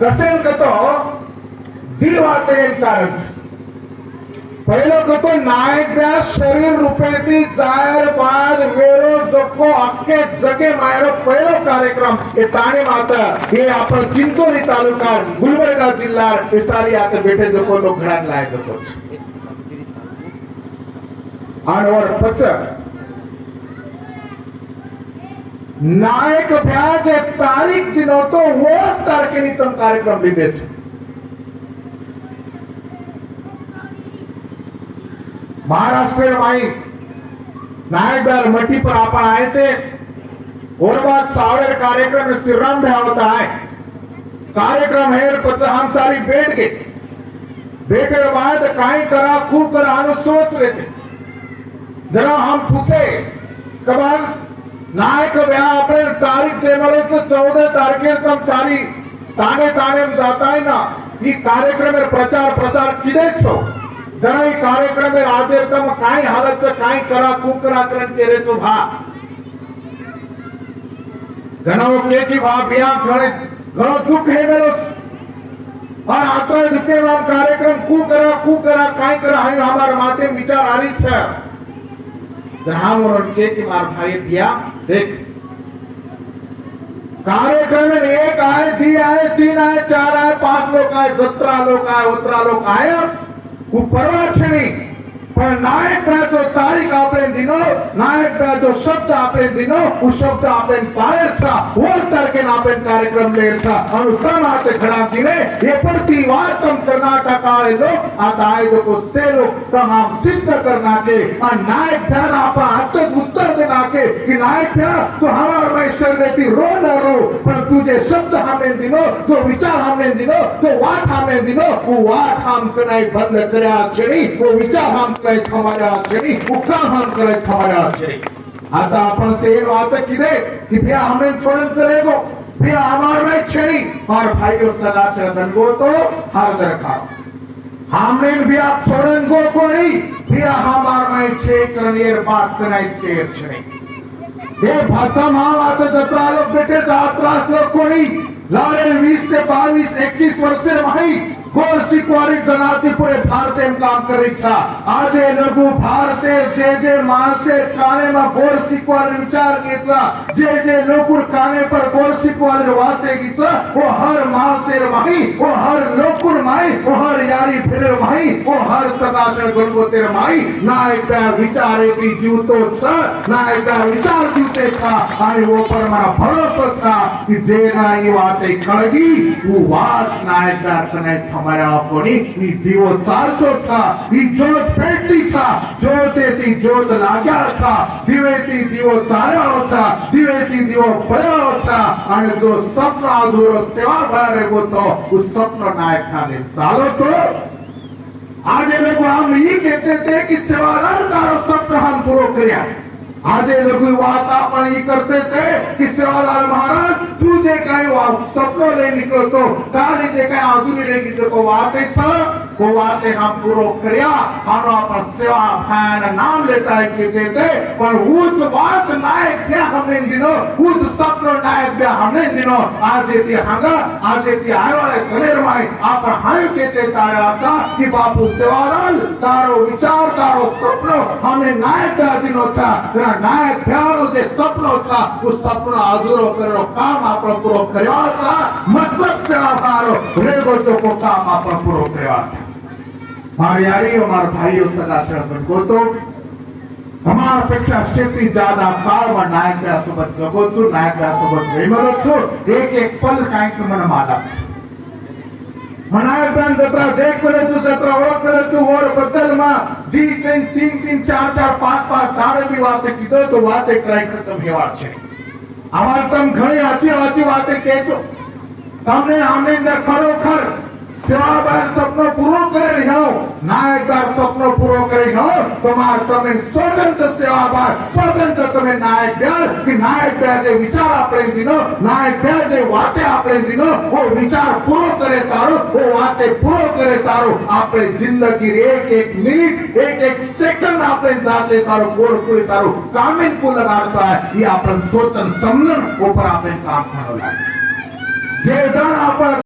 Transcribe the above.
कसेल कतो दिवातेन कारच पहिलो कतो नायकरा शरीर रूपेती जायर बाद वेरो जको अख्खे जगे मायरो पहिलो कार्यक्रम ये ताणे माता ये आपण चिंचोली तालुका गुलबर्गा जिल्हा हे सारी आता बेटे जको लोक घरात लाय जको और पच नायक ब्याज तारीख दिनो तो वो तारखेनी तम कार्यक्रम લીધે છે महाराष्ट्र में नायक ब्याज मट्टी पर आपण आए थे और बाद सावर कार्यक्रम में श्रीराम ब्याह होता है कार्यक्रम है पच हम सारी बैठ गए बैठे बाद काई करा खूब करा हम सोच रहे थे जरा हम पूछे कबाल नायक ब्याह अपने तारीख दे वाले से 14 तारीख तक सारी ताने ताने में जाता है ना ये कार्यक्रम में प्रचार प्रसार किदे छो जरा ये कार्यक्रम में आधे तम काई हालत से काई करा खूब करा करन तेरे छो भा जनाओ के की भा ब्याह घणो दुख है गलो और आत्मा दुखे में कार्यक्रम खूब करा काई करा है हमारे माथे विचार आ रही है जहां के कि मार भाई दिया देख कार्यक्रम में एक आए 2 आए 3 आए 4 आए 5 लोग आए 17 लोग आए उतरा लोग आए वो परवाह छे पर नायक का जो तारीख आपने दिनो नायक का जो शब्द आपने दिनो वो शब्द आपने पायर था वो तारखे आपने कार्यक्रम ले था और उत्तम आते खड़ा दिने ये प्रतिवार तम कर्नाटक आए लोग आदाय जो को से लोग तम आप सिद्ध करना के और नायक प्यार आपा हाथ उत्तर देना के कि नायक प्यार तो हमारे में शर रहती रो न रो पर तुझे शब्द हमें दिनो जो विचार हमें दिनो जो वाट हमें दिनो वो वाट हम कनाई बंद करया छेड़ी वो विचार हम हमारे आचरी उका हम करे हमारे आचरी आता अपन से ये बात किदे कि भैया हमें छोड़न चले गो भैया हमारे में छेड़ी और भाइयों सदा चरण को तो हर दरखा हमने भी आप छोड़न को नहीं भैया हमारे में छे करनियर बात कराई के छेड़ी ये भाता मां आते जत्रा लोग बेटे सात्रास लोग को नहीं लारे 20 से 22 21 वर्ष से वही गोर सिक्वारी जनाती पूरे भारत में काम कर रही था आजे लघु भारत जे मानसे काने में गोर सिक्वारी विचार कीचा जे लोकुर काने पर गोर सिक्वारी वाते कीचा वो हर मानसे वही वो हर लोकुर माई वो हर यारी फिर वही वो हर सदाशर गुणगोतेर माई नायक विचारे की जीवतो छ नायक विचार जीवते था आणि वो पर मारा भरोसा था कि जे ना ये वाते कळगी वो वात नायक कने हमारा कोणी ही दिवो चालतो था ही ज्योत पेटती था ज्योतेती ज्योत लाग्या था दिवेती दिवो चालतो था दिवेती दिवो बळो था आणि जो स्वप्न अधूरो सेवा भरे होतो उस स्वप्न नायक खाने चालो तो आगे लोग हम ये कहते थे कि सेवालाल तारो स्वप्न हम पूरा करिया आधे लोग बात आपण ही करते थे कि सेवालाल महाराज तुझे काय स्वप्न ले निकलो तो काली जे काय अधूरी ले निकलो को वाते छ वो वाते हम पूरो करया हम अपन सेवा फैन नाम लेता है कि देते पर उस बात नायक क्या हमने दिनो उस स्वप्न नायक क्या हमने दिनो आज येते हांगा आज येते आयो कलेर माई आपण हाय केते चाया था कि बापू सेवालाल तारो विचार तारो स्वप्न हमने नायक दिनो था नायक प्यारो जे सपनो था वो सपना अधूरो करो काम आपण पूरो करयो था मतलब सेवा पारो रेगो जो को काम आपण पूरो करयो था मार यारी और मार भाइयों सदा शरण को तो हमार पेक्षा शेती ज्यादा काळ में नायक सोबत जगो छु नायक सोबत वेमरो छु एक पल कांच मन माला मनाय पण जत्रा देख पले छु जत्रा ओळख पले छु और बदल मा 3 4 5 तारे भी वाते कीधो तो वाते कराई खत्म हेवा छे अमार तम घणी आची वाते केछो तमने हमने खरोखर सेवा स्वप्न पूरो करे रहो नायक का स्वप्न पूरो करे हो तुम्हार तमे स्वतंत्र सेवा स्वतंत्र तमे नायक प्यार कि नायक प्यार जे विचार आपले दिनो नायक प्यार जे वाते आपले दिनो वो विचार पूरो करे सारो वो वाते पूरो करे सारो आपले जिंदगी एक मिनिट एक सेकंड आपले जाते सारो कोई सारो कामिन को लगाता है ये आपन सोचन समझन ऊपर आपने काम करना जे दण आपन